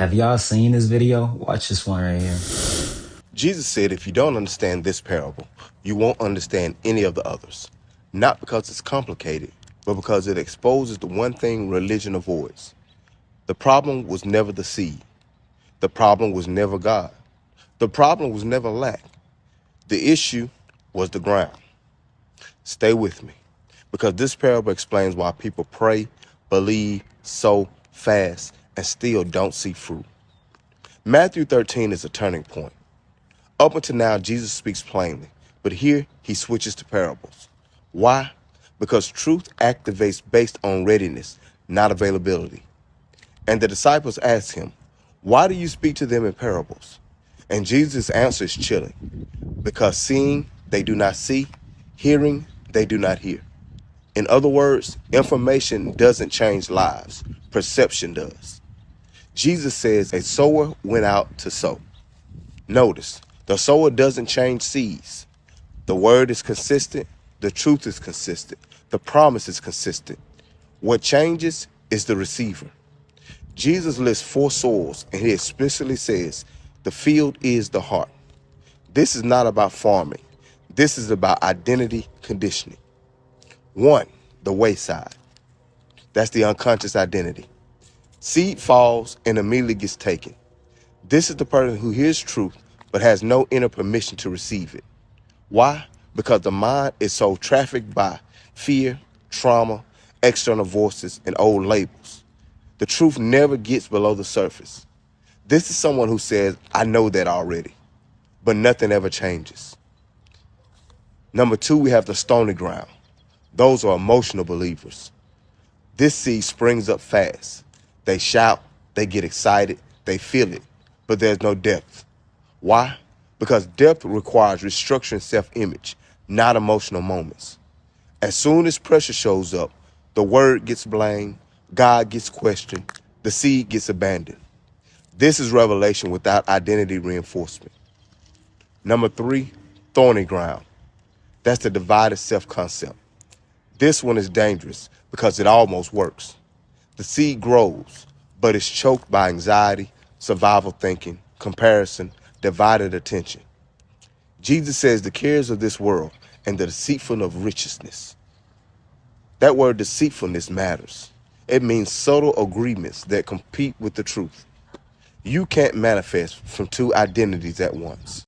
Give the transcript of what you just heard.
Have y'all seen this video? Watch this one right here. Jesus said, if you don't understand this parable, you won't understand any of the others. Not because it's complicated, but because it exposes the one thing religion avoids. The problem was never the seed. The problem was never God. The problem was never lack. The issue was the ground. Stay with me, because this parable explains why people pray, believe, sow, fast, and still don't see fruit. Matthew 13 is a turning point. Up until now, Jesus speaks plainly, but here he switches to parables. Why? Because truth activates based on readiness, not availability. And the disciples asked him, why do you speak to them in parables? And Jesus' answer is chilling. Because seeing, they do not see. Hearing, they do not hear. In other words, information doesn't change lives. Perception does. Jesus says a sower went out to sow. Notice, the sower doesn't change seeds. The word is consistent. The truth is consistent. The promise is consistent. What changes is the receiver. Jesus lists 4 soils, and he explicitly says, the field is the heart. This is not about farming. This is about identity conditioning. 1, the wayside. That's the unconscious identity. Seed falls and immediately gets taken. This is the person who hears truth but has no inner permission to receive it. Why? Because the mind is so trafficked by fear, trauma, external voices, and old labels. The truth never gets below the surface. This is someone who says, I know that already, but nothing ever changes. Number 2, we have the stony ground. Those are emotional believers. This seed springs up fast. They shout, they get excited, they feel it, but there's no depth. Why? Because depth requires restructuring self-image, not emotional moments. As soon as pressure shows up, the word gets blamed, God gets questioned, the seed gets abandoned. This is revelation without identity reinforcement. Number 3, thorny ground. That's the divided self-concept. This one is dangerous because it almost works. The seed grows, but it's choked by anxiety, survival thinking, comparison, divided attention. Jesus says the cares of this world and the deceitfulness of richness. That word deceitfulness matters. It means subtle agreements that compete with the truth. You can't manifest from 2 identities at once.